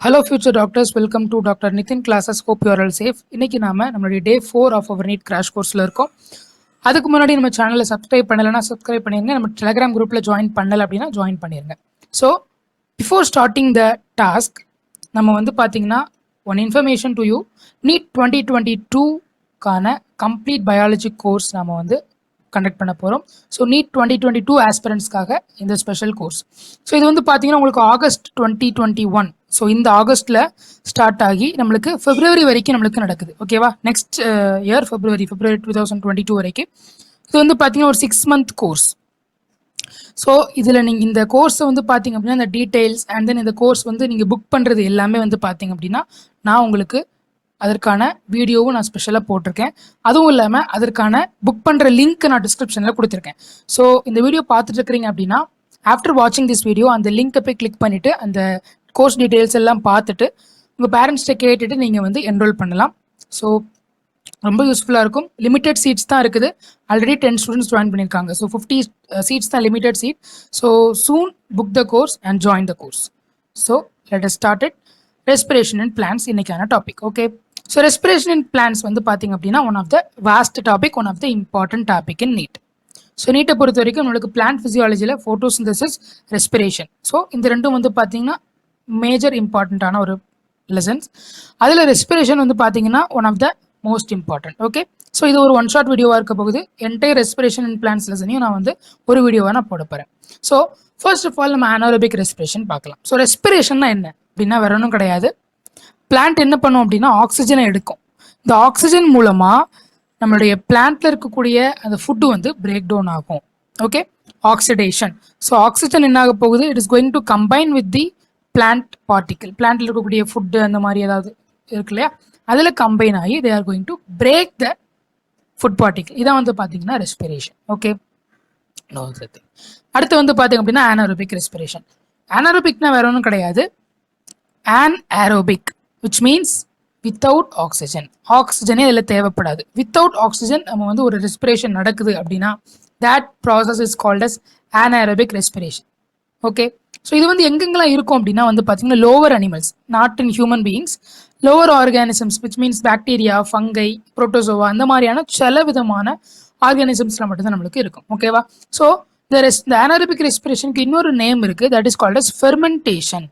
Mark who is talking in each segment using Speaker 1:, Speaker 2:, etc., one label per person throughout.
Speaker 1: Hello future doctors, welcome to Dr. Nitin classes. Hope you are all safe. இன்னைக்கு நாம நம்மளுடைய டே 4 of our NEET crash கோர்ஸ்ல இருக்கோம். அதுக்கு முன்னாடி நம்ம சேனலை சப்ஸ்கிரைப் பண்ணலைன்னா சப்ஸ்கிரைப் பண்ணிருங்க. நம்ம டெலிகிராம் குரூப்ல ஜாயின் பண்ணல அப்படின்னா ஜாயின் பண்ணிருங்க. So before starting the task நம்ம வந்து பார்த்தீங்கன்னா one information to you, NEET 2022க்கான கம்ப்ளீட் பயாலஜி கோர்ஸ் நம்ம வந்து கண்டக்ட் பண்ண போகிறோம். ஸோ நீட் 2022 ஆஸ்பிரண்ட்ஸ்க்காக இந்த ஸ்பெஷல் கோர்ஸ். ஸோ இது வந்து பார்த்தீங்கன்னா உங்களுக்கு ஆகஸ்ட் 2021, ஸோ இந்த ஆகஸ்ட்டில் ஸ்டார்ட் ஆகி நம்மளுக்கு பிப்ரவரி வரைக்கும் நம்மளுக்கு நடக்குது. ஓகேவா? நெக்ஸ்ட் இயர் பிப்ரவரி 2022 வரைக்கும் இது வந்து பார்த்தீங்கன்னா ஒரு 6 month கோர்ஸ். ஸோ இதில் நீங்கள் இந்த கோர்ஸை வந்து பார்த்தீங்க அப்படின்னா இந்த டீட்டெயில்ஸ் அண்ட் தென் இந்த கோர்ஸ் வந்து நீங்கள் புக் பண்ணுறது எல்லாமே வந்து பார்த்தீங்க அப்படின்னா நான் உங்களுக்கு அதற்கான வீடியோவும் நான் ஸ்பெஷலாக போட்டிருக்கேன். அதுவும் இல்லாமல் அதற்கான புக் பண்ணுற லிங்க் நான் டிஸ்கிரிப்ஷனில் கொடுத்துருக்கேன். ஸோ இந்த வீடியோ பார்த்துட்டு இருக்கிறீங்க அப்படின்னா ஆஃப்டர் வாட்சிங் திஸ் வீடியோ அந்த லிங்க்கை போய் கிளிக் பண்ணிவிட்டு அந்த கோர்ஸ் டீட்டெயில்ஸ் எல்லாம் பார்த்துட்டு உங்கள் பேரண்ட்ஸ்கிட்ட கேட்டுட்டு நீங்கள் வந்து என்ரோல் பண்ணலாம். ஸோ ரொம்ப யூஸ்ஃபுல்லாக இருக்கும். லிமிடெட் சீட்ஸ் தான் இருக்குது. ஆல்ரெடி 10 ஸ்டூடெண்ட்ஸ் ஜாயின் பண்ணியிருக்காங்க. ஸோ 50 சீட்ஸ் தான் limited seat. So soon book the course and join the course. So let us start it. Respiration and plants இன்னைக்கான topic. Okay, so respiration and plants வந்து பார்த்தீங்க அப்படின்னா one of the vast topic, one of the important topic in NEET. So நீட்டை பொறுத்த வரைக்கும் உங்களுக்கு plant ஃபிசியாலஜியில் photosynthesis, respiration, so இந்த ரெண்டும் வந்து பார்த்தீங்கன்னா மேஜர் இம்பார்ட்டண்ட்டான ஒரு லெசன்ஸ். அதில் ரெஸ்பிரேஷன் வந்து பார்த்தீங்கன்னா one of the most important. Okay, so இது ஒரு ஒன் ஷார்ட் வீடியோவாக இருக்க போகுது. என்டையர் ரெஸ்பிரேஷன் அண்ட் பிளான்ஸ் லெசனையும் நான் வந்து ஒரு வீடியோவாக நான் போட போகிறேன். ஸோ ஃபர்ஸ்ட் ஆஃப் ஆல் நம்ம அனாரோபிக் ரெஸ்பிரேஷன் பார்க்கலாம். ஸோ ரெஸ்பிரேஷன்னா என்ன அப்படின்னா வேற ஒன்றும் கிடையாது. பிளான்ட் என்ன பண்ணும் அப்படின்னா ஆக்சிஜனை எடுக்கும். இந்த ஆக்சிஜன் மூலமாக நம்மளுடைய பிளான்ட்ல இருக்கக்கூடிய அந்த ஃபுட்டு வந்து பிரேக் டவுன் ஆகும். Okay, oxidation. ஸோ ஆக்சிஜன் என்ன ஆக போகுது, it is going to combine with the plant particle. பிளான்ட்ல இருக்கக்கூடிய ஃபுட்டு அந்த மாதிரி ஏதாவது இருக்கு இல்லையா, அதில் கம்பைன் ஆகி they are going to break the food particle. இதான் வந்து பார்த்தீங்கன்னா ரெஸ்பிரேஷன். ஓகே, அடுத்து வந்து பார்த்தீங்க அப்படின்னா அனாரோபிக் ரெஸ்பிரேஷன். அனாரோபிக்னா வேற ஒன்றும் கிடையாது, anaerobic, which means without oxygen. ஆக்சிஜனே இதில் தேவைப்படாது. வித்தவுட் ஆக்சிஜன் நம்ம வந்து ஒரு ரெஸ்பிரேஷன் நடக்குது அப்படின்னா that process is called as anaerobic respiration. Okay, so இது வந்து எங்கெங்கெல்லாம் இருக்கும் அப்படின்னா வந்து பார்த்தீங்கன்னா lower animals, not in human beings, lower organisms which means bacteria, fungi, protozoa, அந்த மாதிரியான சில விதமான ஆர்கானிசம்ஸில் மட்டும்தான் நம்மளுக்கு இருக்கும். ஓகேவா? ஸோ இந்த anaerobic ரெஸ்பிரேஷனுக்கு இன்னொரு நேம் இருக்குது, that is called as fermentation.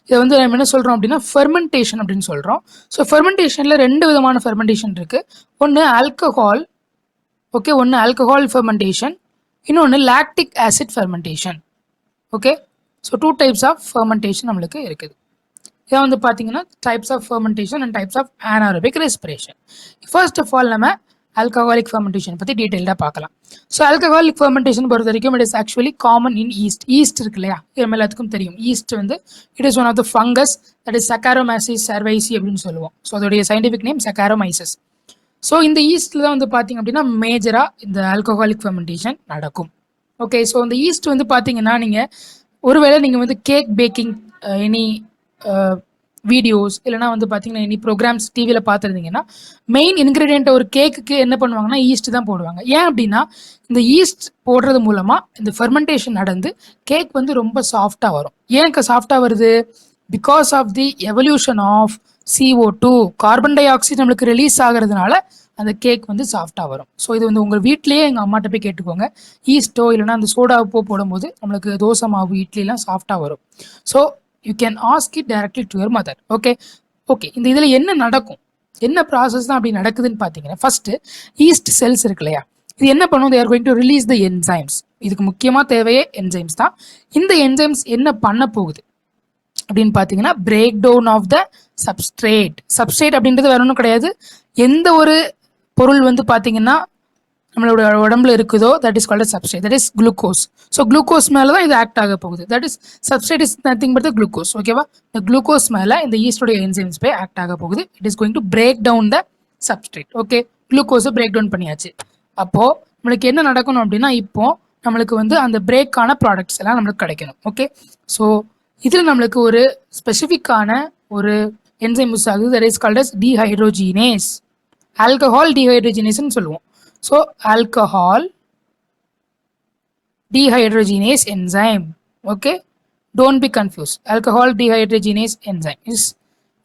Speaker 1: இதை வந்து நம்ம என்ன சொல்கிறோம் அப்படின்னா ஃபெர்மெண்டேஷன் அப்படின்னு சொல்கிறோம். ஸோ ஃபெர்மெண்டேஷனில் ரெண்டு விதமான ஃபெர்மெண்டேஷன் இருக்குது. ஒன்று ஆல்கஹால், ஓகே, ஒன்று ஆல்கஹால் ஃபெர்மெண்டேஷன், இன்னொன்று lactic acid fermentation. Okay, so 2 types of fermentation நம்மளுக்கு இருக்குது. இதான் வந்து பார்த்தீங்கன்னா types of fermentation and types of anaerobic respiration. First of all நம்ம ஆல்கஹாலிக் ஃபெர்மெண்டேஷன் பற்றி டீட்டெயில்டாக பார்க்கலாம். ஸோ ஆல்கஹாலிக் ஃபெர்மெண்டேஷன் பொறுத்த வரைக்கும் it is actually common in yeast. Yeast இருக்கு இல்லையா, இது எல்லாத்துக்கும் தெரியும். ஈஸ்ட் வந்து it is one of the fungus, that is Saccharomyces சர்வைசி அப்படின்னு சொல்லுவோம். ஸோ அதோடைய சயின்டிஃபிக் நேம் சக்காரோமைசஸ். ஸோ இந்த ஈஸ்டில் தான் வந்து பார்த்தீங்க அப்படின்னா மேஜராக இந்த ஆல்கஹாலிக் ஃபெர்மெண்டேஷன் நடக்கும். ஓகே, ஸோ இந்த ஈஸ்ட் வந்து பார்த்தீங்கன்னா நீங்கள் ஒருவேளை நீங்கள் வந்து கேக் பேக்கிங் எனி வீடியோஸ் இல்லைனா வந்து பார்த்தீங்கன்னா எனி ப்ரோக்ராம்ஸ் டிவியில் பார்த்துருந்தீங்கன்னா மெயின் இன்க்ரீடியன்ட் ஒரு கேக்குக்கு என்ன பண்ணுவாங்கன்னா ஈஸ்ட் தான் போடுவாங்க. ஏன் அப்படின்னா இந்த ஈஸ்ட் போடுறது மூலமாக இந்த ஃபெர்மெண்டேஷன் நடந்து கேக் வந்து ரொம்ப சாஃப்டாக வரும். ஏன் சாஃப்டாக வருது? Because of the evolution of CO2, carbon di oxide நம்மளுக்கு ரிலீஸ் ஆகிறதுனால அந்த கேக் வந்து சாஃப்டாக வரும். ஸோ இது வந்து உங்கள் வீட்லேயே எங்கள் அம்மாட்ட போய் கேட்டுக்கோங்க. ஈஸ்ட்டோ இல்லைனா அந்த சோடா உப்போ போடும்போது நம்மளுக்கு தோசை மாவு, இட்லிலாம் சாஃப்டாக வரும். So you can ask it directly to your mother. Okay, இந்த இதில் என்ன நடக்கும், என்ன ப்ராசஸ் தான் அப்படி நடக்குதுன்னு பார்த்தீங்கன்னா ஃபர்ஸ்ட்டு ஈஸ்ட் செல்ஸ் இருக்கு இல்லையா, இது என்ன பண்ணும், they are going to release the enzymes. இதுக்கு முக்கியமாக தேவையே என்சைம்ஸ் தான். இந்த என்சைம்ஸ் என்ன பண்ண போகுது அப்படின்னு பார்த்தீங்கன்னா break down of the substrate. Substrate அப்படின்றது வேற ஒன்றும் கிடையாது, எந்த ஒரு பொருள் வந்து பார்த்தீங்கன்னா நம்மளோட உடம்புல இருக்குதோ that is called substrate, that is glucose. So glucose மேலே தான் இது ஆக்ட் ஆக போகுது. That is substrate is nothing but the glucose. ஓகேவா? இந்த குளுக்கோஸ் மேலே இந்த ஈஸ்டோடைய என்சைம்ஸ் போய் ஆக்ட் ஆக போகுது. It is going to break down the substrate. Okay, குளுக்கோஸை பிரேக் டவுன் பண்ணியாச்சு. அப்போது நம்மளுக்கு என்ன நடக்கணும் அப்படின்னா இப்போ நம்மளுக்கு வந்து அந்த பிரேக்கான ப்ராடக்ட்ஸ் எல்லாம் நம்மளுக்கு கிடைக்கணும். ஓகே, ஸோ இதில் நம்மளுக்கு ஒரு ஸ்பெசிஃபிக்கான ஒரு என்சைம் யூஸ் ஆகுது, that is called as dehydrogenase. Alcohol டீஹைட்ரோஜீனேஸ்ன்னு சொல்லுவோம். So alcohol dehydrogenase enzyme. Okay, Don't be confused. Alcohol dehydrogenase enzyme is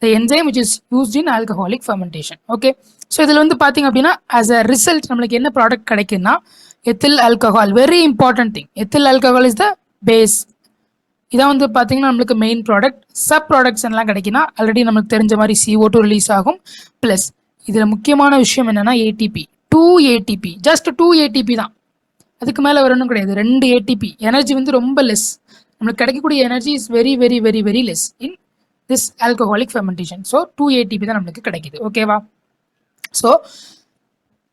Speaker 1: the enzyme which is used in alcoholic fermentation. Okay. So இதில் வந்து பார்த்தீங்க அப்படின்னா as a result நம்மளுக்கு என்ன product கிடைக்குன்னா ethyl alcohol. Very important thing. Ethyl alcohol is the base. இதான் வந்து பார்த்தீங்கன்னா நம்மளுக்கு மெயின் ப்ராடக்ட். சப் ப்ராடக்ட்ஸ் எல்லாம் கிடைக்குன்னா ஆல்ரெடி நமக்கு தெரிஞ்ச மாதிரி CO2 ரிலீஸ் ஆகும். ப்ளஸ் இதில் முக்கியமான விஷயம் என்னன்னா ஏடிபி. 2 ஏடிபி, ஜஸ்ட் 2 ஏடிபி தான், அதுக்கு மேலே வரணும் கிடையாது. 2 ஏடிபி. எனர்ஜி வந்து ரொம்ப லெஸ். நம்மளுக்கு கிடைக்கக்கூடிய energy is very very very very less in this alcoholic fermentation. So 2 ATP தான் நம்மளுக்கு கிடைக்குது. ஓகேவா? So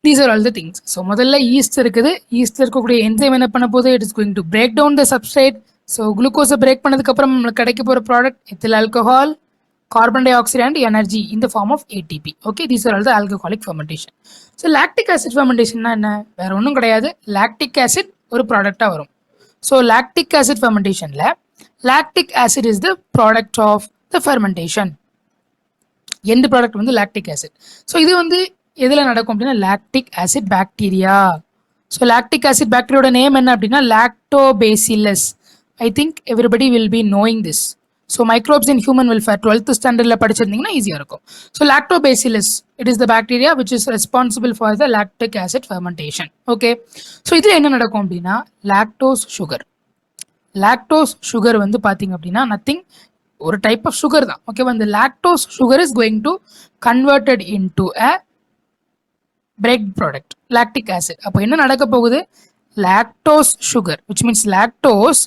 Speaker 1: these are all the things. So முதல்ல ஈஸ்ட் இருக்குது. ஈஸ்ட் இருக்கக்கூடிய என்சைம் என்ன பண்ண போது, it is going to break down the substrate. So குளுக்கோஸை பிரேக் பண்ணதுக்கப்புறம் நம்மளுக்கு கிடைக்க போகிற product ethyl alcohol, carbon dioxide and energy in the form of ATP. Okay, these are all the alcoholic fermentation. So lactic acid fermentation என்ன, வேற ஒன்றும் கிடையாது. lactic acid ஒரு ப்ராடக்டாக வரும். ஸோ lactic acid fermentationல lactic acid is the product of the fermentation. End product வந்து lactic acid. So இது வந்து எதில் நடக்கும் அப்படின்னா lactic acid bacteria. So lactic acid bacteriaோட நேம் என்ன அப்படின்னா lactobacillus. I think everybody will be knowing this. So microbes in human welfare 12th ஸ்டாண்டர்டில் படிச்சிருந்தீங்கன்னா ஈஸியாக இருக்கும். So lactobacillus it is the bacteria which is responsible for the lactic acid fermentation. Okay. So இதில் என்ன நடக்கும் அப்படின்னா lactose sugar. Lactose sugar வந்து பார்த்தீங்க அப்படின்னா நத்திங், ஒரு டைப் ஆஃப் சுகர் தான். ஓகேவா? இந்த lactose sugar is going to converted into a break product lactic acid. அப்போ என்ன நடக்க போகுது, lactose sugar which means lactose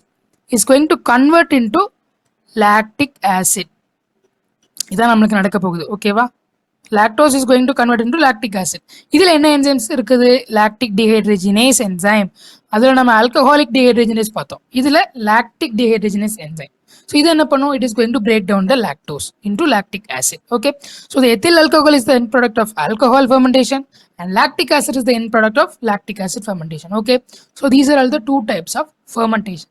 Speaker 1: is going to convert into lactic acid. இதான் நம்மளுக்கு நடக்க போகுது. ஓகேவா? lactose is going to convert into lactic acid. இதில் என்ன என்சைம்ஸ் இருக்குது, lactic dehydrogenase enzyme. அதில் நம்ம alcoholic dehydrogenase பார்த்தோம். இதில் lactic dehydrogenase enzyme. ஸோ இது என்ன பண்ணும், it is going to break down the lactose into lactic acid. Okay. So the ethyl alcohol is the end product of alcohol fermentation and lactic acid is the end product of lactic acid fermentation. Okay. So these are all the two types of fermentation.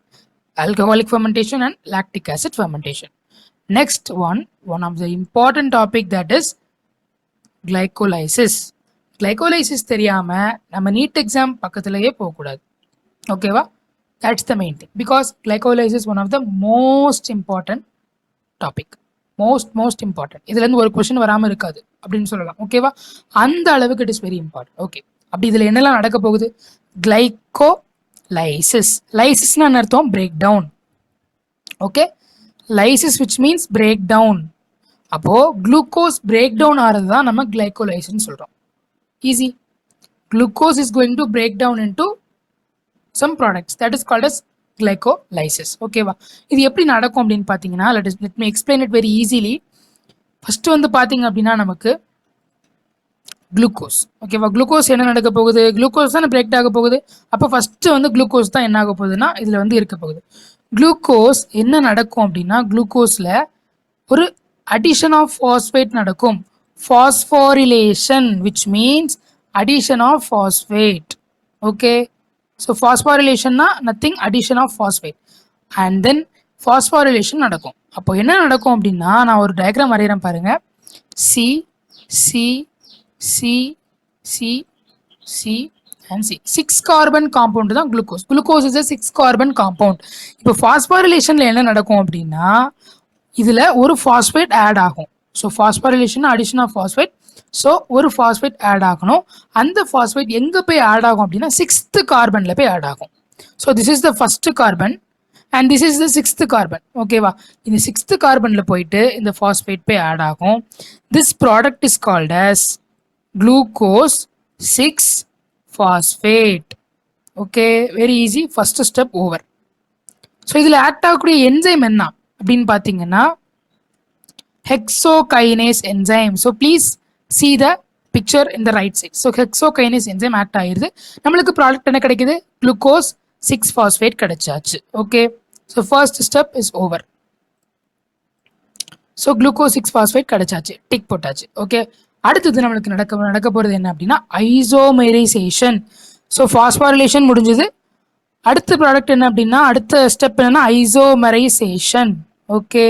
Speaker 1: Alcoholic fermentation and lactic acid fermentation. Next one of the important topic, that is glycolysis. Glycolysis தெரியாம நம்ம NEET exam பக்கத்திலேயே போக கூடாது. ஓகேவா? That's the main thing, because glycolysis is one of the most important topic. most important. இதுல இருந்து ஒரு question வராம இருக்காது அப்படின்னு சொல்லலாம். ஓகேவா? அந்த அளவுக்கு it is very important. Okay. அப்படி இதுல என்னெல்லாம் நடக்க போகுது, கிளைகோ lysis. lysis னா அர்த்தம் break down. Okay. lysis which means break down. அப்போ glucose break down ஆறது தான் நம்ம glycolysis சொல்றோம். easy. glucose is going to break down into some products, that is called as glycolysis. ஓகேவா? இது எப்படி நடக்கும் அப்படின்னு பார்த்தீங்கன்னா let me explain it very easily. First வந்து பார்த்தீங்க அப்படின்னா நமக்கு குளுக்கோஸ். ஓகேவா? குளுக்கோஸ் என்ன நடக்க போகுது, குளுக்கோஸ் தான் பிரேக் ஆக போகுது. அப்போ ஃபர்ஸ்ட் வந்து குளுக்கோஸ் தான் என்ன ஆக போகுதுன்னா இதில் வந்து இருக்க போகுது. குளுக்கோஸ் என்ன நடக்கும் அப்படின்னா குளுக்கோஸில் ஒரு அடிஷன் ஆஃப் ஃபாஸ்பேட் நடக்கும். Phosphorylation which means addition of phosphate. Okay. So ஃபாஸ்போரிலேஷன்னா nothing, addition of phosphate. And then phosphorylation நடக்கும். அப்போ என்ன நடக்கும் அப்படின்னா நான் ஒரு டயக்ராம் வரைகிறேன் பாருங்க. C C C C C and C. 6 carbon compound தான் glucose. Glucose is a 6 carbon compound. இப்போ ஃபாஸ்போரிலேஷன்ல என்ன நடக்கும் அப்படின்னா இதுல ஒரு ஃபாஸ்பேட் ஆட் ஆகும். So phosphorylation addition of phosphate. So ஒரு ஃபாஸ்பேட் ஆட் ஆகணும். அந்த ஃபாஸ்பேட் எங்க போய் ஆட் ஆகும் அப்படின்னா 6th கார்பன்ல போய் ஆட் ஆகும். So this is the first carbon and this is the 6th carbon. ஓகேவா? இந்த 6th கார்பன்ல போயிட்டு இந்த ஃபாஸ்பேட் போய் ஆட் ஆகும். This product is called as glucose 6 phosphate. Okay, very easy. First step over. So இதில் act ஆகக்கூடிய enzyme என்ன அப்படின்னு பார்த்தீங்கன்னா hexokinase enzyme. So please see the picture in the right side. So hexokinase enzyme act ஆகிடுது. நம்மளுக்கு product என்ன கிடைக்குது, glucose 6 phosphate கிடைச்சாச்சு. Okay. So first step is over. So glucose 6 phosphate கிடைச்சாச்சு, டிக் போட்டாச்சு. ஓகே. அடுத்தது நம்மளுக்கு நடக்க போகிறது என்ன அப்படின்னா ஐசோமெரைசேஷன். ஸோ ஃபாஸ்போரிலேஷன் முடிஞ்சது. அடுத்த ப்ராடக்ட் என்ன அப்படின்னா அடுத்த ஸ்டெப் என்னன்னா ஐசோமெரைசேஷன். ஓகே,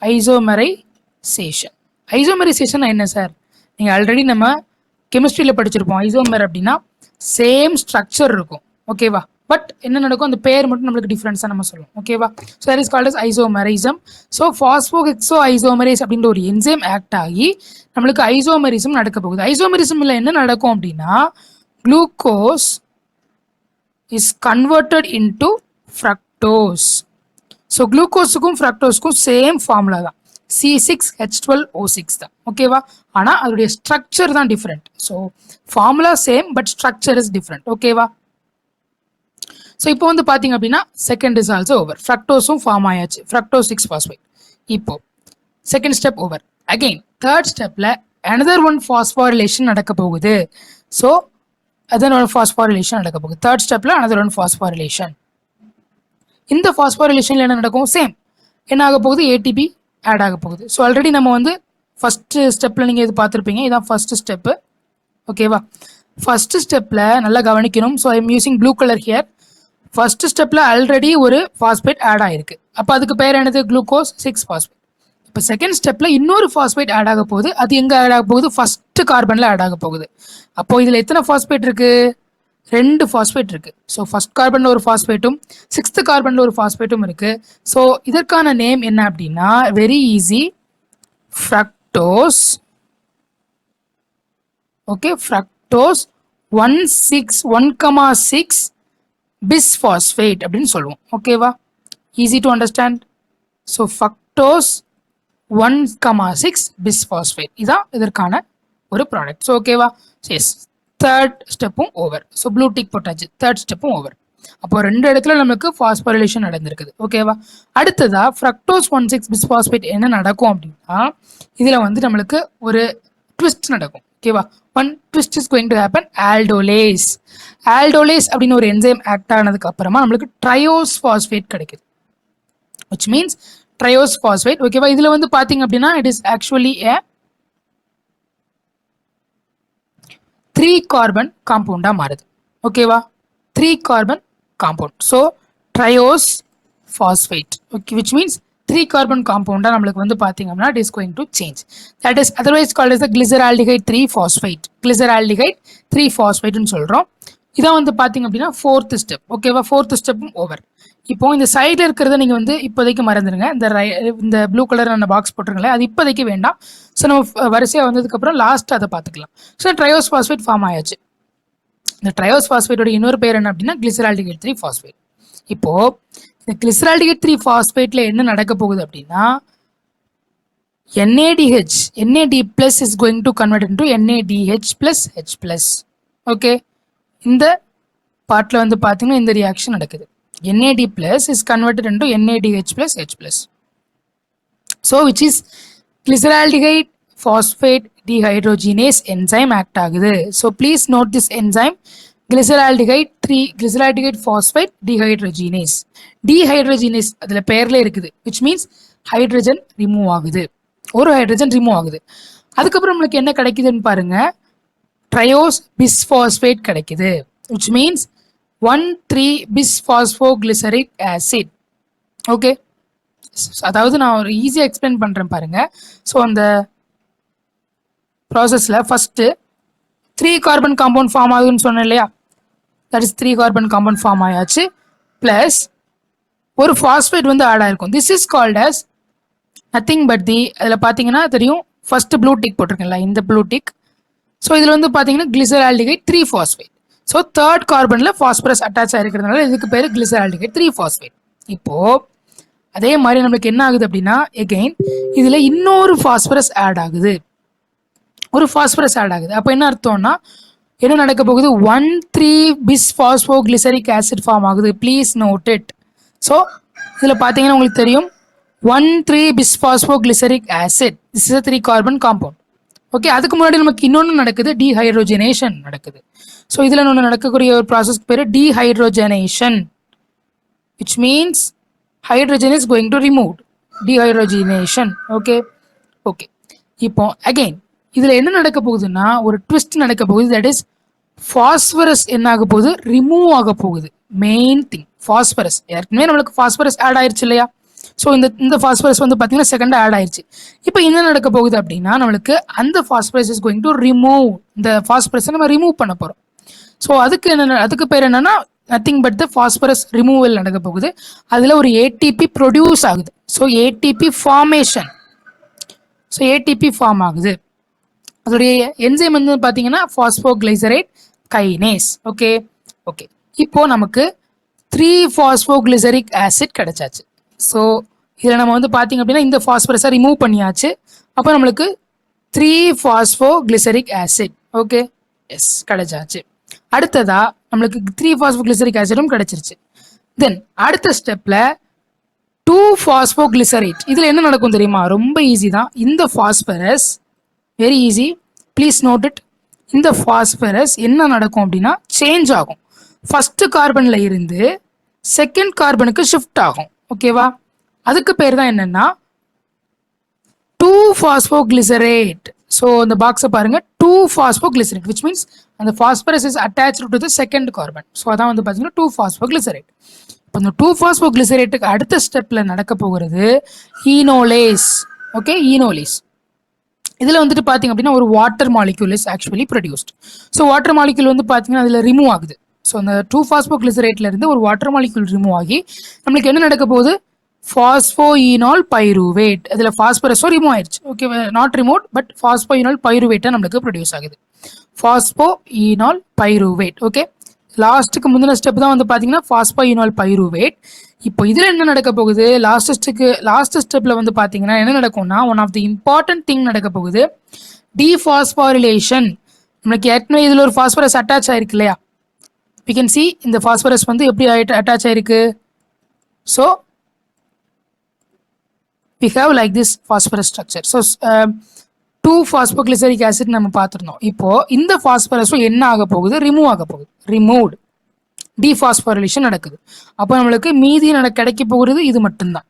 Speaker 1: ஐசோமெரைசேஷன். ஐசோமெரைசேஷன் என்ன சார், நீங்கள் ஆல்ரெடி நம்ம கெமிஸ்ட்ரியில் படிச்சிருப்போம். ஐசோமர் அப்படின்னா சேம் ஸ்ட்ரக்சர் இருக்கும். ஓகேவா? பட் என்ன நடக்கும், அந்த பேர் மட்டும் நம்மளுக்கு டிஃப்ரென்ஸாக நம்ம சொல்லுவோம். ஓகேவா? So that is called as isomerism. So phosphohexo isomerase அப்படின்ற ஒரு என்சைம் ஆக்ட் ஆகி நம்மளுக்கு ஐசோமெரிசம் நடக்க போகுது. ஐசோமெரிசம்ல என்ன நடக்கும் அப்படின்னா, glucose is converted into fructose. So குளுக்கோஸுக்கும் ஃப்ரக்டோஸுக்கும் சேம் ஃபார்முலா தான், C6H12O6 தான். ஓகேவா? ஆனால் அதோடைய ஸ்ட்ரக்சர் தான் different. So formula same but structure is different. ஓகேவா? ஸோ இப்போ வந்து பார்த்தீங்க அப்படின்னா செகண்ட் இஸ் ஆல்சோ ஓவர். ஃப்ரக்டோஸும் ஃபார்ம் ஆயாச்சு, ஃப்ரக்டோஸ் 6-பாஸ்பேட். இப்போ second step over. Again third ஸ்டெப்பில் அனதர் ஒன் ஃபாஸ்போரிலேஷன் நடக்க போகுது. ஸோ அதர் ஒன் ஃபாஸ்போரிலேஷன் நடக்க போகுது. தேர்ட் ஸ்டெப்பில் அனதர் ஒன் ஃபாஸ்போரிலேஷன். இந்த ஃபாஸ்போரிலேஷனில் என்ன நடக்கும்? சேம். என்ன ஆக போகுது? ஏடிபி ஆட் ஆக போகுது. ஸோ ஆல்ரெடி நம்ம வந்து ஃபஸ்ட்டு ஸ்டெப்பில் நீங்கள் இது பார்த்துருப்பீங்க. இதான் ஃபஸ்ட்டு ஸ்டெப்பு. ஓகேவா? ஃபஸ்ட்டு ஸ்டெப்பில் நல்லா கவனிக்கணும். So I am using blue colour here. First ஸ்டெப்பில் ஆல்ரெடி ஒரு ஃபாஸ்பேட் ஆட் ஆகிருக்கு. அப்போ அதுக்கு பேர் என்னது? குளுக்கோஸ் 6-பாஸ்பேட். இப்போ செகண்ட் ஸ்டெப்பில் இன்னொரு ஃபாஸ்பேட் ஆட் ஆக போகுது. அது எங்கே ஆட் ஆக போகுது? ஃபஸ்ட்டு கார்பனில் ஆட் ஆக போகுது. அப்போது இதில் எத்தனை ஃபாஸ்பேட் இருக்குது? 2 ஃபாஸ்பேட் இருக்குது. ஸோ ஃபஸ்ட் கார்பனில் ஒரு ஃபாஸ்பேட்டும் 6th கார்பனில் ஒரு ஃபாஸ்பேட்டும் இருக்குது. ஸோ இதற்கான நேம் என்ன அப்படின்னா, very easy, fructose. Okay, fructose 1,6 bisphosphate அப்படின்னு சொல்லுவோம். ஓகேவா? Easy to understand. So fructose 1,6 bisphosphate இதான் இதற்கான ஒரு ப்ராடக்ட். ஸோ ஓகேவா? எஸ், தேர்ட் ஸ்டெப்பும் ஓவர். ஸோ ப்ளூ டிக் போட்டாச்சு, தேர்ட் ஸ்டெப்பும் ஓவர். அப்போ 2 இடத்துல நமக்கு ஃபாஸ்போரிலேஷன் நடந்திருக்குது. ஓகேவா? அடுத்ததா ஃப்ரக்டோஸ் 1,6 பிஸ்பாஸ்பேட் என்ன நடக்கும் அப்படின்னா, இதில் வந்து நம்மளுக்கு ஒரு ட்விஸ்ட் நடக்கும். ஓகேவா? One twist is going to happen. Aldolase. Aldolase அப்படின்னு ஒரு என்சைம் ஆக்ட் ஆனதுக்கு அப்புறமா நம்மளுக்கு ட்ரையோஸ் பாஸ்பேட் கிடைக்குது, which means ட்ரையோஸ் பாஸ்பேட். ஓகேவா? இதில் வந்து பார்த்தீங்க அப்படின்னா it is actually a 3 carbon காம்பவுண்டாக மாறுது. ஓகேவா? 3 carbon compound. So triose phosphate. Okay, which means 3 carbon காம்பவுண்டாக நம்மளுக்கு வந்து பார்த்தீங்க அப்படின்னா it is going to change. That is otherwise called is the glyceraldehyde three phosphate. Glyceraldehyde 3-பாஸ்பேட்னு சொல்கிறோம். இதான் வந்து பார்த்தீங்க அப்படின்னா 4th ஸ்டெப். ஓகேவா? 4th ஸ்டெப்பும் over. இப்போ இந்த சைடில் இருக்கிறத நீங்கள் வந்து இப்போதைக்கு மறந்துடுங்க. இந்த ப்ளூ கலர் அந்த பாக்ஸ் போட்டுருங்களேன், அது இப்போதைக்கு வேண்டாம். ஸோ நம்ம வரிசையாக வந்ததுக்கப்புறம் லாஸ்ட்டு அதை பார்த்துக்கலாம். ஸோ ட்ரையோஸ் பாஸ்பேட் ஃபார்ம் ஆயாச்சு. இந்த ட்ரையோஸ் பாஸ்பேட்டோட இன்னொரு பேர் என்ன அப்படின்னா கிளிசரால்டிஹைட் 3-பாஸ்பேட். இப்போது இந்த கிளிசரால்டிஹைட் 3-பாஸ்பேட்டில் என்ன நடக்க போகுது அப்படின்னா, NADH, NAD+ is going to convert into NADH+, H+. Okay, இந்த பார்ட்டில் வந்து பார்த்தீங்கன்னா இந்த ரியாக்ஷன் நடக்குது. NAD+ is converted into NADH+, H+. So which is glyceraldehyde phosphate dehydrogenase enzyme act ஆகுது. So please note this enzyme, glyceraldehyde phosphate dehydrogenase. Dehydrogenase அதில் பேரில் இருக்குது, which means ஹைட்ரஜன் ரிமூவ் ஆகுது, ஒரு ஹைட்ரஜன் ரிமூவ் ஆகுது. அதுக்கப்புறம் நம்மளுக்கு என்ன கிடைக்குதுன்னு பாருங்க, ட்ரையோஸ் பிஸ்பாஸ்பேட் கிடைக்குது, which means 1,3-பிஸ்பாஸ்போகிளிசரிக் ஆசிட். ஓகே, அதாவது நான் ஒரு ஈஸியாக எக்ஸ்பிளைன் பண்ணுறேன் பாருங்க. ஸோ அந்த ப்ராசஸில் ஃபஸ்ட்டு 3 கார்பன் காம்பவுண்ட் ஃபார்ம் ஆகுதுன்னு சொன்னேன் இல்லையா, that is 3 carbon compound form ஆயாச்சு, ப்ளஸ் ஒரு ஃபாஸ்பேட் வந்து ஆட் ஆயிருக்கும். This is called as nothing but the, அதில் பார்த்தீங்கன்னா தெரியும் ஃபஸ்ட்டு ப்ளூ டிக் போட்டிருக்கேன்ல, இந்த ப்ளூ டிக். ஸோ இதில் வந்து பார்த்தீங்கன்னா கிளிசரால்டிஹைட் 3-பாஸ்பேட். ஸோ தேர்ட் கார்பனில் ஃபாஸ்பரஸ் அட்டாச் ஆகிருக்கிறதுனால இதுக்கு பேர் கிளிசரால்டிஹைட் 3-பாஸ்பேட். இப்போது அதே மாதிரி நம்மளுக்கு என்ன ஆகுது அப்படின்னா, எகெயின் இதில் இன்னொரு ஃபாஸ்பரஸ் ஆட் ஆகுது, ஒரு ஃபாஸ்பரஸ் ஆட் ஆகுது. அப்போ என்ன அர்த்தம்னா என்ன நடக்க போகுது, 1,3-பிஸ்பாஸ்போகிளிசரிக் ஆசிட் ஃபார்ம் ஆகுது. Please note it. ஸோ இதில் பார்த்தீங்கன்னா உங்களுக்கு தெரியும் one three bisphosphoglyceric acid, this is 3 carbon compound. Okay, அதுக்கு முன்னாடி நமக்கு இன்னொன்று நடக்குது, டீஹைட்ரோஜனேஷன் நடக்குது. ஸோ இதில் ஒன்று நடக்கக்கூடிய ஒரு ப்ராசஸ்க்கு பேர் டீஹைட்ரோஜனேஷன், which means hydrogen is going to remove, dehydrogenation. Okay okay, இப்போ அகெயின் இதில் என்ன நடக்க போகுதுன்னா ஒரு ட்விஸ்ட் நடக்க போகுது. தட் இஸ் ஃபாஸ்பரஸ் என்ன ஆக போகுது, ரிமூவ் ஆக போகுது. மெயின் திங் ஃபாஸ்பரஸ், ஏற்கனவே நம்மளுக்கு ஃபாஸ்பரஸ் ஆட் ஆயிடுச்சு இல்லையா. ஸோ இந்த ஃபாஸ்பரஸ் வந்து பார்த்தீங்கன்னா செகண்டாக ஆட் ஆயிடுச்சு. இப்போ என்ன நடக்க போகுது அப்படின்னா நம்மளுக்கு அந்த phosphorus is going to remove, இந்த ஃபாஸ்பரஸை நம்ம ரிமூவ் பண்ண போகிறோம். ஸோ அதுக்கு பேர் என்னன்னா nothing but the phosphorus removal நடக்க போகுது. அதில் ஒரு ஏடிபி ப்ரொடியூஸ் ஆகுது. So ATP formation, so ATP form ஆகுது. அதோடைய என்சைம் வந்து பார்த்தீங்கன்னா ஃபாஸ்போகிளைசரேட் கைனேஸ். ஓகே ஓகே இப்போ நமக்கு 3-பாஸ்போகிளிசரிக் ஆசிட் கிடைச்சாச்சு. ஸோ இதில் நம்ம வந்து பார்த்தீங்க அப்படின்னா இந்த ஃபாஸ்பரஸை ரிமூவ் பண்ணியாச்சு. அப்போ நம்மளுக்கு 3-பாஸ்போகிளிசரிக் ஆசிட் ஓகே எஸ் கிடைச்சாச்சு. அடுத்ததா நம்மளுக்கு 3-பாஸ்போகிளிசரிக் ஆசிடும் கிடைச்சிருச்சு. தென் அடுத்த ஸ்டெப்ல 2-பாஸ்போகிளிசரேட். இதில் என்ன நடக்கும் தெரியுமா? ரொம்ப ஈஸி தான். இந்த phosphorus very easy, please note it. இந்த ஃபாஸ்பரஸ் என்ன நடக்கும் அப்படின்னா சேஞ்ச் ஆகும். ஃபர்ஸ்ட் கார்பன்ல இருந்து செகண்ட் கார்பனுக்கு ஷிஃப்ட் ஆகும். ஓகேவா? அதுக்கு பேர் தான் என்னன்னா 2-பாஸ்போகிளிசரேட். ஸோ இந்த பாக்ஸை பாருங்க, 2-பாஸ்போகிளிசரேட் விச் மீன்ஸ் அந்த phosphorus is attached to the second carbon. So அதான் வந்து பார்த்தீங்கன்னா 2-பாஸ்போகிளிசரேட். இப்போ இந்த 2-பாஸ்போகிளிசரேட்டுக்கு அடுத்த ஸ்டெப்ல நடக்க போகிறது ஈனோலேஸ். ஓகே, ஈனோலேஸ். இதில் வந்துட்டு பார்த்தீங்க அப்படின்னா ஒரு water molecule is actually produced. So water molecule வந்து பார்த்தீங்கன்னா அதில் ரிமூவ் ஆகுது. ஸோ அந்த 2-பாஸ்போகிளிசரேட்ல இருந்து ஒரு வாட்டர் மாலிக்யூல் ரிமூவ் ஆகி நம்மளுக்கு என்ன நடக்க போகுது? ஃபாஸ்போஈனால் பைருவேட். அதில் ஃபாஸ்பரஸும் ரிமூவ் ஆயிடுச்சு. ஓகே, நாட் ரிமூவ் பட் ஃபாஸ்போஈனால் பைருவேட்டாக நம்மளுக்கு ப்ரொடியூஸ் ஆகுது. ஃபாஸ்போஈனால் பைருவேட். ஓகே, லாஸ்ட்டுக்கு முந்தின ஸ்டெப் தான் வந்து பார்த்தீங்கன்னா ஃபாஸ்போஈனால் பைருவேட். இப்போ இதில் என்ன நடக்க போகுது? லாஸ்ட் ஸ்டெப்பில் வந்து பார்த்தீங்கன்னா என்ன நடக்கும்னா one of the important thing நடக்க போகுது டிஃபாஸ்பாரிலேஷன். நம்மளுக்கு ஏற்கனவே இதில் ஒரு ஃபாஸ்பரஸ் அட்டாச் ஆயிருக்கு இல்லையா? we can see இந்த ஃபாஸ்பரஸ் வந்து எப்படி அட்டாச் ஆயிருக்கு. So we have like this phosphorus structure. So two phosphoglyceric acid நம்ம பார்த்துருந்தோம். இப்போ இந்த ஃபாஸ்பரஸும் என்ன ஆக போகுது? ரிமூவ் ஆக போகுது. ரிமூவ்டு, டிஃபாஸ்போரிலேஷன் நடக்குது. அப்போ நம்மளுக்கு மீதி கிடைக்க போகிறது இது மட்டும்தான்.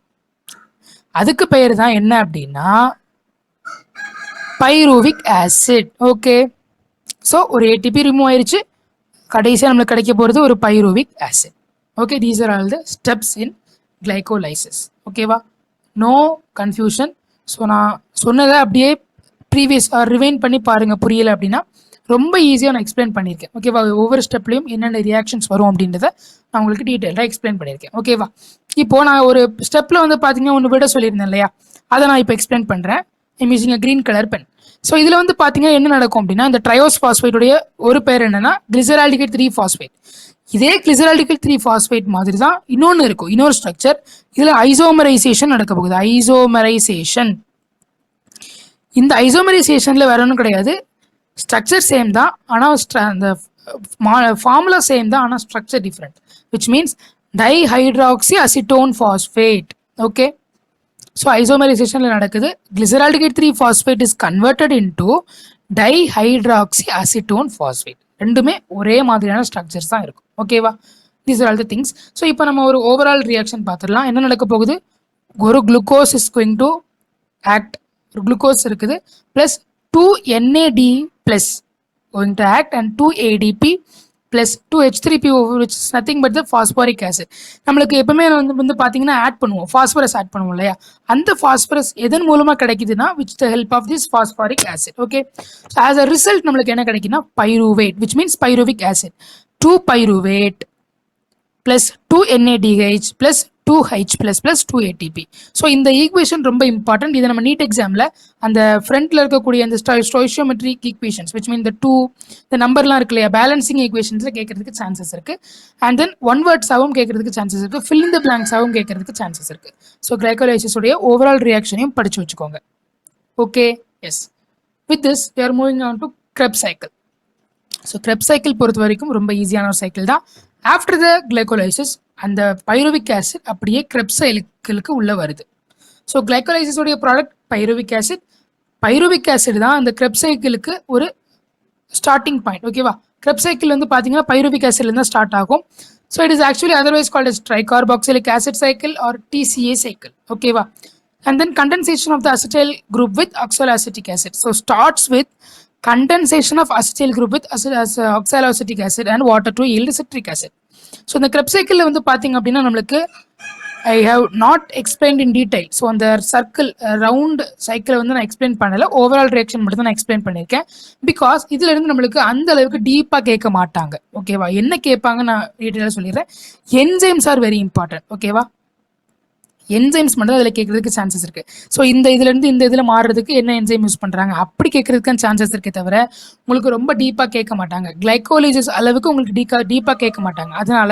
Speaker 1: அதுக்கு பெயர் தான் என்ன அப்படின்னா பைருவிக் ஆசிட். ஓகே, ஸோ ஒரு ஏடிபி ரிமூவ் ஆயிடுச்சு. கடைசியாக நம்மளுக்கு கிடைக்க போகிறது ஒரு pyruvic acid. Okay, these are all the steps in glycolysis. ஓகேவா? No confusion. ஸோ நான் சொன்னதை அப்படியே ப்ரீவியஸ் ரிவைன் பண்ணி பாருங்கள். புரியலை அப்படின்னா ரொம்ப ஈஸியாக நான் எக்ஸ்பிளைன் பண்ணியிருக்கேன். ஓகேவா? ஒவ்வொரு ஸ்டெப்லையும் என்னென்ன ரியாக்ஷன்ஸ் வரும் அப்படின்றத நான் உங்களுக்கு டீட்டெயிலாக எக்ஸ்பிளைன் பண்ணியிருக்கேன். ஓகேவா? இப்போது நான் ஒரு ஸ்டெப்பில் வந்து பார்த்தீங்கன்னா ஒன்று விட சொல்லியிருந்தேன் இல்லையா? அதை நான் இப்போ எக்ஸ்பிளைன் பண்ணுறேன். I'm using a green colour pen. So இதில் வந்து பார்த்தீங்கன்னா என்ன நடக்கும் அப்படின்னா இந்த ட்ரையோஸ் பாஸ்பேட்டுடைய ஒரு பேர் என்னன்னா கிளிசரால்டிகைட் 3-பாஸ்பேட். இதே கிளிசரால்டிகைட் 3-பாஸ்பேட் மாதிரி தான் இன்னொன்று இருக்கும், இன்னொரு ஸ்ட்ரக்சர். இதில் ஐசோமரைசேஷன் நடக்க போகுது. ஐசோமரைசேஷன். இந்த ஐசோமரைசேஷனில் வேற ஒன்றும் கிடையாது, ஸ்ட்ரக்சர் சேம் தான், ஆனால் அந்த ஃபார்முலா சேம் தான், ஆனால் structure different. Which means dihydroxy acetone phosphate. Okay, so ஐசோமரைசேஷனில் நடக்குது. Glyceraldehyde three phosphate is converted into dihydroxy acetone phosphate. ரெண்டுமே ஒரே மாதிரியான ஸ்ட்ரக்சர்ஸ் தான் இருக்கும். ஓகேவா? These are all the things. So இப்போ நம்ம ஒரு ஓவரால் ரியாக்ஷன் பார்த்துடலாம். என்ன நடக்க போகுது? ஒரு glucose is going to act. ஒரு குளுக்கோஸ் இருக்குது plus 2NAD plus going to act and 2ADP plus 2H3PO which is nothing but the phosphoric acid. நம்மளுக்கு எப்பவுமே வந்து பார்த்தீங்கன்னா ஆட் பண்ணுவோம், ஃபாஸ்பரஸ் ஆட் பண்ணுவோம் இல்லையா? அந்த ஃபாஸ்பரஸ் எதன் மூலமாக கிடைக்குதுன்னா which the help of this phosphoric acid. Okay, so as a result நம்மளுக்கு என்ன கிடைக்குன்னா pyruvate which means pyruvic acid. Two pyruvate plus 2NADH plus 2H plus 2ATP. So இந்த ஈக்குவேஷன் ரொம்ப இம்பார்ட்டன்ட். இதை நம்ம நீட் எக்ஸாமில் அந்த ஃப்ரண்ட்டில் இருக்கக்கூடிய அந்த ஸ்டோய்ஷியோமெட்ரிக் ஈக்குவேஷன்ஸ் விச் மீன் இந்த நம்பர்லாம் இருக்கு இல்லையா, பேலன்சிங் ஈக்குவேஷன்ஸில் கேட்கறதுக்கு சான்சஸ் இருக்குது. அண்ட் தென் ஒன் வேர்ட்ஸாகவும் கேட்கறதுக்கு சான்சஸ் இருக்குது, ஃபில் இன் த பிளாங்க்ஸாகவும் கேட்கறதுக்கு சான்சஸ் இருக்குது. ஸோ கிளைகோலைசிஸோடைய ஓவரால் ரியாக்ஷனையும் படித்து வச்சுக்கோங்க. Okay, yes. With this we are moving on to Krebs cycle. So Krebs cycle பொறுத்த வரைக்கும் ரொம்ப ஈஸியான ஒரு சைக்கிள் தான். ஆஃப்டர் த கிளைகோலைசிஸ் அந்த பைருவிக் ஆசிட் அப்படியே Krebs சைக்கிளுக்கு உள்ள வருது. ஸோ கிளைகோலைசிஸோடைய product pyruvic acid. Pyruvic acid தான் அந்த Krebs சைக்கிளுக்கு ஒரு ஸ்டார்டிங் பாயிண்ட். ஓகேவா? Krebs சைக்கிள் வந்து பார்த்தீங்கன்னா பைருவிக் ஆசிட்லேருந்து தான் ஸ்டார்ட் ஆகும். So it is actually otherwise called as tricarboxylic acid cycle or TCA cycle. ஓகேவா? And then condensation of the acetyl group with oxaloacetic acid. So starts with condensation of acetyl group with oxaloacetic acid and water to yield citric acid. So இந்த Krebs சைக்கிளில் வந்து பார்த்தீங்க அப்படின்னா நம்மளுக்கு I have not explained in detail. So அந்த circle round சைக்கிளை வந்து நான் எக்ஸ்பிளைன் பண்ணல, ஓவரால் ரியாக்ஷன் மட்டும் தான் நான் எக்ஸ்பிளைன் பண்ணியிருக்கேன். பிகாஸ் இதுல இருந்து நம்மளுக்கு அந்த அளவுக்கு டீப்பாக கேட்க மாட்டாங்க. ஓகேவா? என்ன கேட்பாங்க நான் டீட்டெயிலாக சொல்லிடுறேன். Enzymes are very important. ஓகேவா? என்சைம்ஸ் மட்டும் அதில் கேட்கறதுக்கு சான்சஸ் இருக்கு. ஸோ இந்த இதுலேருந்து இந்த இதில் மாறுறதுக்கு என்ன என்சைம் யூஸ் பண்ணுறாங்க அப்படி கேட்கறதுக்கான சான்சஸ் இருக்கே தவிர உங்களுக்கு ரொம்ப டீப்பாக கேட்க மாட்டாங்க. கிளைகோலிசிஸ் அளவுக்கு உங்களுக்கு டீப்பாக கேட்க மாட்டாங்க. அதனால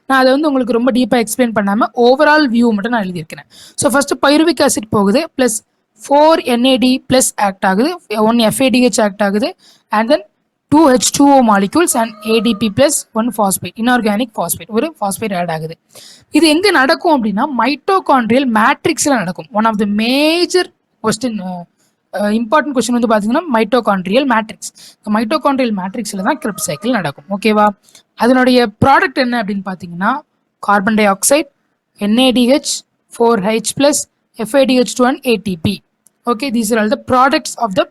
Speaker 1: நான் அதை வந்து உங்களுக்கு ரொம்ப டீப்பாக எக்ஸ்பிளைன் பண்ணாமல் ஓவரால் வியூ மட்டும் நான் எழுதியிருக்கிறேன். ஸோ ஃபர்ஸ்ட் பைருவிக் ஆசிட் போகுது, ப்ளஸ் 4 NAD ப்ளஸ் ஆக்ட் ஆகுது, 1 FADH ஆக்ட் ஆகுது, and then 2 H2O molecules and ADP plus 1 phosphate, inorganic phosphate, ஒரு phosphate ஆட் ஆகுது. இது எங்க நடக்கும் அப்படின்னா மைட்டோகாண்ட்ரியல் மேட்ரிக்ஸ்ல நடக்கும். One of the major question, important question வந்து பார்த்தீங்கன்னா மைட்டோகாண்ட்ரியல் மேட்ரிக்ஸ். மைட்டோகாண்ட்ரியல் மேட்ரிக்ஸ்ல தான் கிரிப்ஸ் சைக்கிள் நடக்கும். ஓகேவா? அதனுடைய ப்ராடக்ட் என்ன அப்படின்னு பார்த்தீங்கன்னா carbon di oxide, NADH, 4H plus, FADH2 and ATP. Okay, these are all the products of the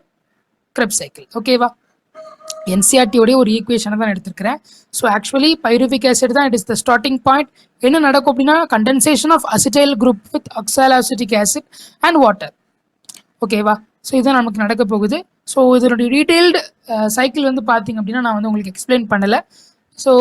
Speaker 1: Krebs cycle. ஓகேவா? என்சிஆர்டியோடைய ஒரு ஈக்குவேஷனை தான் எடுத்திருக்கிறேன். ஸோ ஆக்சுவலி பைருவிக் ஆசிட் தான் it is the starting point. என்ன நடக்கும் அப்படின்னா condensation of acetyl group with oxaloacetic acid and water. ஓகேவா? ஸோ இதுதான் நமக்கு நடக்க போகுது. ஸோ இதனுடைய டீட்டெயில்டு சைக்கிள் வந்து பார்த்தீங்க அப்படின்னா நான் வந்து உங்களுக்கு எக்ஸ்பிளைன் பண்ணலை. ஸோ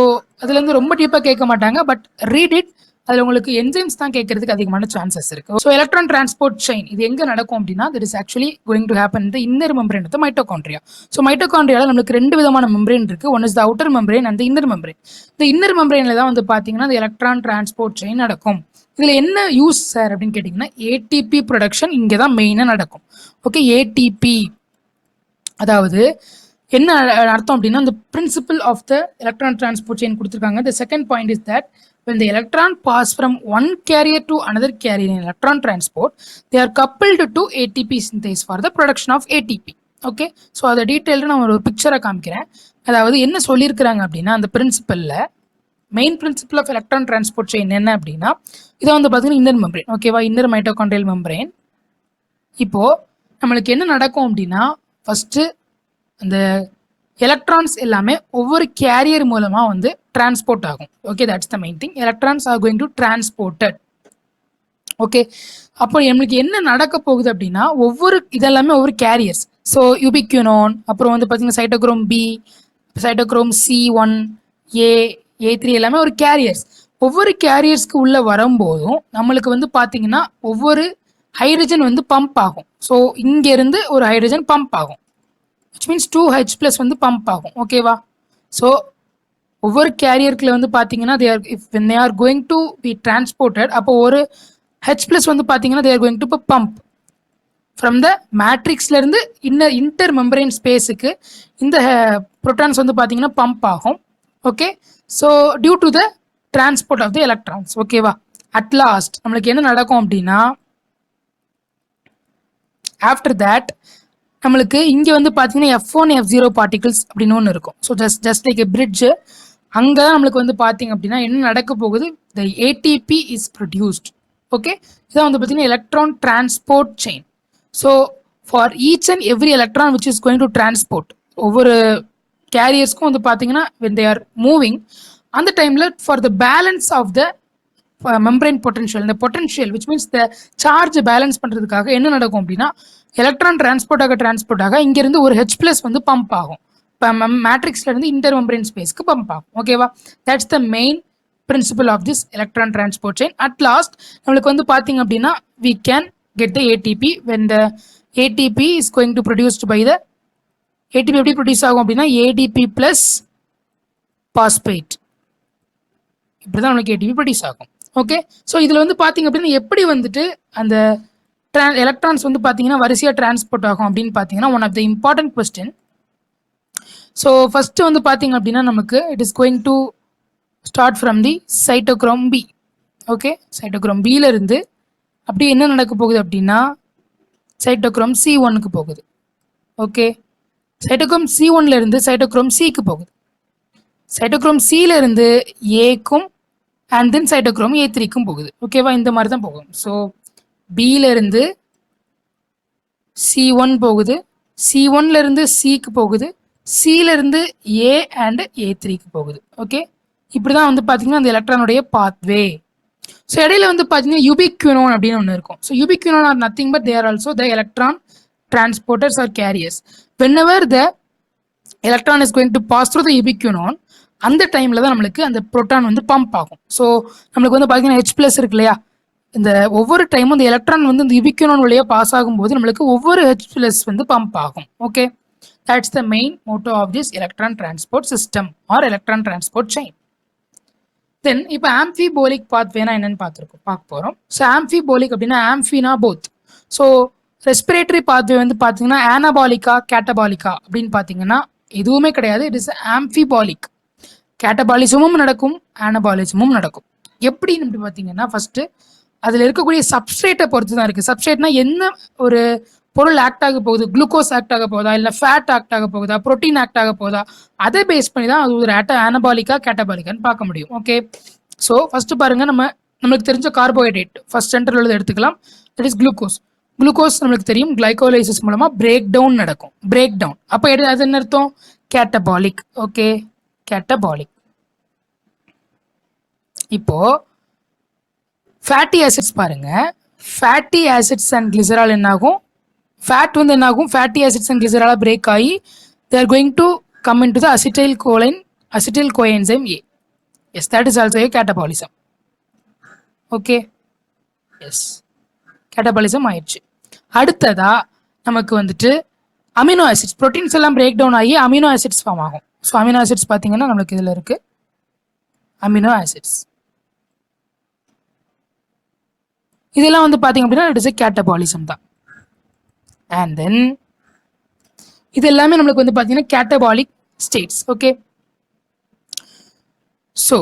Speaker 1: அதுலேருந்து ரொம்ப டீப்பாக கேட்க மாட்டாங்க, பட் ரீட் இட். அதில் உங்களுக்கு என்சைம்ஸ் தான் கேட்கறதுக்கு அதிகமான சான்சஸ் இருக்கு. ஸோ எலக்ட்ரான் டிரான்ஸ்போர்ட் செயின் இது எங்கே நடக்கும் அப்படின்னா that is actually going to happen இந்த inner membrane of mitochondria. So மைட்டோகாண்ட்ரியாவில் நம்மளுக்கு 2 விதமான மெம்பரேன் இருக்கு. One is the outer membrane and inner membrane. இந்த இன்னர் மெம்பரேனில் தான் வந்து பார்த்தீங்கன்னா இந்த எலக்ட்ரான் டிரான்ஸ்போர்ட் செயின் நடக்கும். இதில் என்ன யூஸ் சார் அப்படின்னு கேட்டிங்கன்னா ஏடிபி ப்ரொடக்ஷன் இங்கே தான் மெயினாக நடக்கும். ஓகே, ஏடிபி அதாவது என்ன அர்த்தம் அப்படின்னா the principle of the electron transport chain கொடுத்துருக்காங்க. The second point is that when the electron pass from one carrier to another carrier in electron transport, they are coupled to ATP synthase for the production of ATP. Okay, so அதை detailed நான் ஒரு பிக்சரை காமிக்கிறேன். அதாவது என்ன சொல்லியிருக்கிறாங்க அப்படின்னா அந்த பிரின்சிபலில் main principle of electron transport chain என்ன அப்படின்னா இதை வந்து பார்த்தீங்கன்னா இன்னர் மெம்பரேன். ஓகேவா? Inner mitochondrial membrane. இப்போது நம்மளுக்கு என்ன நடக்கும் அப்படின்னா ஃபஸ்ட்டு அந்த எலக்ட்ரான்ஸ் எல்லாமே ஒவ்வொரு கேரியர் மூலமா வந்து டிரான்ஸ்போர்ட் ஆகும். Okay, that's the main thing. Electrons are going to transported. Okay, அப்போ நம்மளுக்கு என்ன நடக்க போகுது அப்படின்னா இதெல்லாமே ஒவ்வொரு கேரியர்ஸ். ஸோ யூபிக்யூனோன், அப்புறம் வந்து பார்த்தீங்கன்னா cytochrome B, cytochrome C1, A3 எல்லாமே ஒரு கேரியர்ஸ். ஒவ்வொரு கேரியர்ஸ்க்கு உள்ள வரும்போதும் நம்மளுக்கு வந்து பார்த்தீங்கன்னா ஒவ்வொரு ஹைட்ரஜன் வந்து பம்ப் ஆகும். ஸோ இங்கேருந்து ஒரு ஹைட்ரஜன் பம்ப் ஆகும், which means 2H plus வந்து பம்ப் ஆகும். ஓகேவா? ஸோ ஒவ்வொரு கேரியருக்குள்ள வந்து பார்த்தீங்கன்னா when they are going to be transported, அப்போ ஒரு H plus வந்து பார்த்தீங்கன்னா they are going to pump from the மேட்ரிக்ஸ்ல இருந்து இன்டர் மெம்பரேன் ஸ்பேஸுக்கு இந்த ப்ரோட்டான்ஸ் வந்து பார்த்தீங்கன்னா பம்ப் ஆகும். Okay, so due to the transport of the electrons. ஓகேவா? அட் லாஸ்ட் நம்மளுக்கு என்ன நடக்கும் அப்படின்னா ஆஃப்டர் தட் நம்மளுக்கு இங்கே வந்து பார்த்தீங்கன்னா F1 F0 பார்ட்டிகல்ஸ் அப்படின்னு ஒன்று இருக்கும். So just like a bridge. அங்கே தான் நம்மளுக்கு வந்து பார்த்தீங்க அப்படின்னா என்ன நடக்க போகுது, the ATP is produced. Okay, இதான் வந்து பார்த்தீங்கன்னா electron transport chain. So for each and every electron which is going to transport, ஒவ்வொரு கேரியர்ஸ்க்கும் வந்து பார்த்தீங்கன்னா when they are moving அந்த டைமில் for the balance of the membrane potential, இந்த potential which means the charge balance பண்ணுறதுக்காக என்ன நடக்கும் அப்படின்னா எலக்ட்ரான் டிரான்ஸ்போர்ட் ஆக இங்கேருந்து ஒரு H plus வந்து பம்ப் ஆகும். இப்போ மேட்ரிக்ஸ்ல இருந்து இன்டர் மெம்பரேன் ஸ்பேஸ்க்கு பம்ப் ஆகும். ஓகேவா? That's the main principle of this electron transport chain. At last நம்மளுக்கு வந்து பார்த்தீங்க அப்படின்னா we can get the ATP when the ATP is going to produced by the ATP எப்படி ப்ரொடியூஸ் ஆகும் அப்படின்னா ADP plus phosphate. இப்படி தான் நம்மளுக்கு ATP ப்ரொடியூஸ் ஆகும். ஓகே, ஸோ இதில் வந்து பார்த்தீங்க அப்படின்னா எப்படி வந்துட்டு அந்த எலக்ட்ரான்ஸ் வந்து பார்த்தீங்கன்னா வரிசையாக டிரான்ஸ்போர்ட் ஆகும் அப்படின்னு பார்த்தீங்கன்னா one of the important question. So first வந்து பார்த்தீங்க அப்படின்னா நமக்கு it is going to start from the cytochrome B. Okay, cytochrome பியில இருந்து அப்படி என்ன நடக்க போகுது அப்படின்னா சைட்டோக்ரோம் C1க்கு போகுது. ஓகே, சைட்டோக்ரோம் C1ல இருந்து சைட்டோக்ரோம் Cக்கு போகுது. சைட்டோக்ரோம் Cல இருந்து ஏக்கும் அண்ட் தென் சைட்டோக்ரோம் A3க்கும் போகுது. ஓகேவா? இந்த மாதிரி தான் போகும். ஸோ பியில இருந்து C1 போகுது, C1ல இருந்து Cக்கு போகுது, Cல இருந்து A அண்ட் A3க்கு போகுது. ஓகே, இப்படி தான் வந்து பார்த்தீங்கன்னா அந்த எலக்ட்ரானுடைய பாத்வே. ஸோ இடையில வந்து பார்த்தீங்கன்னா யூபிக்யூனோன் அப்படின்னு ஒன்று இருக்கும். So ubiquinone are nothing but they are also the electron transporters or carriers. whenever the electron is going to pass through the ubiquinone, அந்த டைமில் தான் நம்மளுக்கு அந்த ப்ரோட்டான் வந்து பம்ப் ஆகும். ஸோ நம்மளுக்கு வந்து பார்த்தீங்கன்னா H+ இருக்கு இல்லையா, இந்த ஒவ்வொரு டைமும் இந்த எலக்ட்ரான் வந்து இந்த யுபிக்யூனோன் வழியாக பாஸ் ஆகும்போது நம்மளுக்கு ஒவ்வொரு H+ வந்து பம்ப் ஆகும். Okay, that's the main motto of this electron transport system or electron transport chain. Then இப்போ ஆம்ஃபிபோலிக் பாத்வேனா என்னன்னு பார்க்க போகிறோம். ஸோ ஆம்ஃபிபோலிக் அப்படின்னா ஆம்ஃபினா போத். ஸோ ரெஸ்பிரேட்டரி பாத்வே வந்து பார்த்தீங்கன்னா ஆனபாலிக்கா கேட்டபாலிக்கா அப்படின்னு பார்த்தீங்கன்னா எதுவுமே கிடையாது. It is ஆம்ஃபிபாலிக். கேட்டபாலிசமும் நடக்கும், ஆனபாலிசமும் நடக்கும். எப்படின்னு இப்படி பார்த்தீங்கன்னா ஃபர்ஸ்ட் அதில் இருக்கக்கூடிய சப்ஸ்ட்ரேட்டை பொறுத்து தான் இருக்குது. சப்ஸ்ட்ரேட்னா என்ன ஒரு பொருள் ஆக்ட் ஆக போகுது, குளுக்கோஸ் ஆக்ட் ஆக போகுதா, இல்லை ஃபேட் ஆக்ட் ஆக போகுதா, ப்ரோட்டீன் ஆக்ட் ஆக போகுதா, அதை பேஸ் பண்ணி தான் அது ஒரு ஆனபாலிக்கா கேட்டபாலிக்கான்னு பார்க்க முடியும். ஓகே, ஸோ ஃபர்ஸ்ட் பாருங்க, நம்மளுக்கு தெரிஞ்ச கார்போஹைட்ரேட் ஃபர்ஸ்ட் சென்டரில் உள்ளது எடுத்துக்கலாம். That is glucose. குளுக்கோஸ் நம்மளுக்கு தெரியும் கிளைகோலைசிஸ் மூலமா பிரேக் டவுன் நடக்கும். பிரேக் டவுன் அப்போ அது என்ன அர்த்தம்? கேட்டபாலிக். ஓகே, கேட்டபாலிக். இப்போ ஃபேட்டி ஆசிட்ஸ் பாருங்க, ஃபேட்டி ஆசிட்ஸ் அண்ட் கிளிசரால் என்ன ஆகும்? ஃபேட் வந்து என்ன ஆகும்? Fatty acids and glycerol break ஆகி they are going to come into the acetyl coenzyme A. Yes, that is also a catabolism. Okay, yes, catabolism ஆயிடுச்சு. அடுத்ததா நமக்கு வந்துட்டு அமினோ ஆசிட்ஸ், ப்ரோட்டீன்ஸ் எல்லாம் பிரேக் டவுன் ஆகி அமினோ ஆசிட்ஸ் ஃபார்ம் ஆகும். So amino acids பார்த்தீங்கன்னா நம்மளுக்கு இதில் இருக்கு அமினோ ஆசிட்ஸ். இதெல்லாம் வந்து பார்த்தீங்க அப்படின்னா இட் இஸ் எ கேட்டபாலிசம் தான். அண்ட் தென் இது எல்லாமே நம்மளுக்கு வந்து பார்த்தீங்கன்னா கேட்டபாலிக் ஸ்டேட்ஸ். ஓகே, ஸோ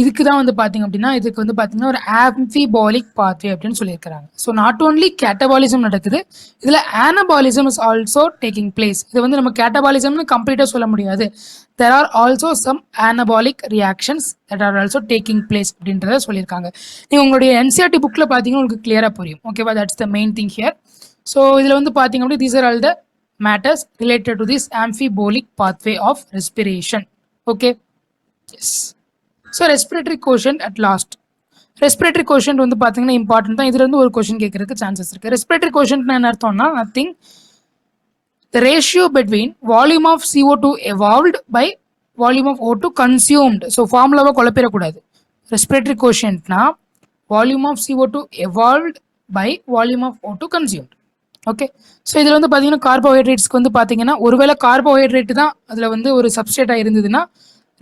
Speaker 1: இதுக்கு தான் வந்து பார்த்தீங்க அப்படின்னா இதுக்கு வந்து பார்த்தீங்கன்னா ஒரு ஆம்ஃபிபாலிக் பாத்வே அப்படின்னு சொல்லியிருக்கிறாங்க. ஸோ நாட் ஓன்லி கேட்டபாலிசம் நடக்குது, இதில் anabolism is also taking place. இது வந்து நம்ம கேட்டபாலிசம்னு கம்ப்ளீட்டாக சொல்ல முடியாது. There are also some anabolic reactions that are also taking place அப்படின்றத சொல்லியிருக்காங்க. நீங்கள் உங்களுடைய NCERT புக்கில் பார்த்தீங்கன்னா உங்களுக்கு கிளியராக புரியும். ஓகேவா, that's the main thing here. So இதில் வந்து பார்த்தீங்க அப்படின்னா these are all the matters related to this amphibolic pathway of respiration. Okay, yes. So respiratory quotient at last. Respiratory quotient வந்து பார்த்தீங்கன்னா இம்பார்ட்டன்ட் தான். இதுல இருந்து ஒரு கொஸ்டின் கேட்கறதுக்கு சான்சஸ் இருக்கு. ரெஸ்பிரேட்டரி கோஷன்ட் என்ன அர்த்தம்னா nothing the ratio between volume of CO2 evolved by volume of O2 consumed. So ஃபார்முலாவை குழப்பிடக்கூடாது. ரெஸ்பிரேட்டரி கோஷன்ட்னா volume of CO2 evolved by volume of O2 consumed. Okay, so இதில் வந்து பார்த்தீங்கன்னா கார்போஹைட்ரேட்ஸ்க்கு வந்து பார்த்தீங்கன்னா ஒருவேளை கார்போஹைட்ரேட் தான் அதில் வந்து ஒரு சப்ஸ்ட்ரேட்டாக இருந்ததுன்னா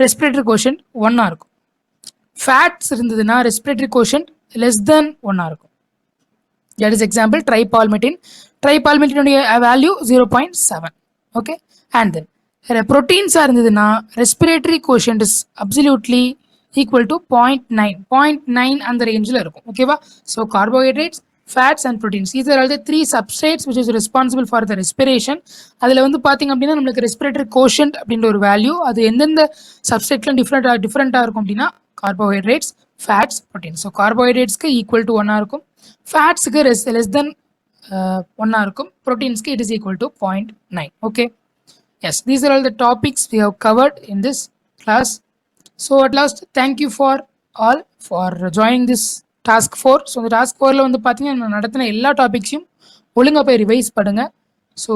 Speaker 1: ரெஸ்பிரேட்டரி கோஷன்ட் 1 இருக்கும். ஃபேட்ஸ் இருந்ததுன்னா ரெஸ்பிரேட்டரி கோஷன்ட் லெஸ் தென் 1 இருக்கும். That is example tripalmitin. ட்ரைபால்மெட்டினுடைய வேல்யூ 0.7. ஓகே, அண்ட் தென் ப்ரோட்டீன்ஸாக இருந்ததுன்னா respiratory quotient is absolutely equal to 0.9 அந்த ரேஞ்சில் இருக்கும். ஓகேவா, so carbohydrates, fats and proteins, these are all the 3 substrates which is responsible for the respiration. அதில் வந்து பார்த்தீங்க அப்படின்னா நம்மளுக்கு ரெஸ்பிரேட்டரி கோஷன்ட் அப்படின்ற ஒரு வேல்யூ அது எந்தெந்த சப்ஸ்ட்ரேட்லாம் டிஃப்ரெண்ட்டாக இருக்கும் அப்படின்னா கார்போஹைட்ரேட்ஸ், ஃபேட்ஸ், ப்ரோட்டீன்ஸ். ஸோ கார்போஹைட்ரேட்ஸ்க்கு ஈக்குவல் டு 1 இருக்கும், ஃபேட்ஸுக்கு லெஸ் தென் 1 இருக்கும், ப்ரோட்டீன்ஸ்க்கு it is equal to 0.9. Okay, yes, these are all the topics we have covered in this class. So at last thank you for all for joining this task 4. So இந்த task 4ல் வந்து பார்த்தீங்கன்னா நான் நடத்தின எல்லா டாபிக்ஸையும் ஒழுங்காக போய் ரிவைஸ் பண்ணுங்க. ஸோ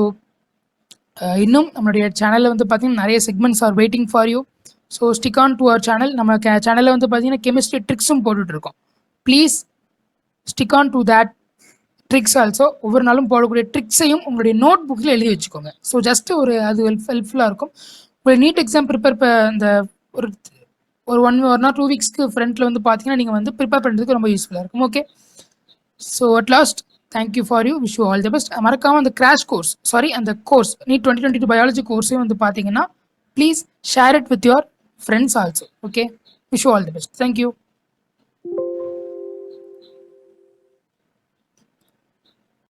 Speaker 1: இன்னும் நம்மளுடைய சேனலில் வந்து பார்த்தீங்கன்னா நிறைய segments are waiting for you. So stick on to our channel. நம்ம சேனலில் வந்து பார்த்தீங்கன்னா கெமிஸ்ட்ரி ட்ரிக்ஸும் போட்டுட்ருக்கோம். Please stick on to that tricks also. ஒவ்வொரு நாளும் போடக்கூடிய ட்ரிக்ஸையும் உங்களுடைய நோட் புக்கில் எழுதி வச்சுக்கோங்க. ஸோ ஜஸ்ட் அது ஹெல்ப்ஃபுல்லாக இருக்கும். உங்களுடைய நீட் எக்ஸாம் ப்ரிப்பேர் இந்த ஒரு 1 or 2 வீக்ஸ்க்கு ஃப்ரண்ட்டில் வந்து பார்த்தீங்கன்னா நீங்கள் வந்து ப்ரிப்பேர் பண்ணுறதுக்கு ரொம்ப யூஸ்ஃபுல்லாக இருக்கும். Okay, so at last thank you for you, wish you all the best. மறக்காமல் அந்த கிராஷ் கோர்ஸ் அந்த கோர்ஸ் நீட் 2022 பயாலஜி கோர்ஸையும் வந்து பார்த்தீங்கன்னா please share it with your friends also. Okay, wish you all the best. Thank you.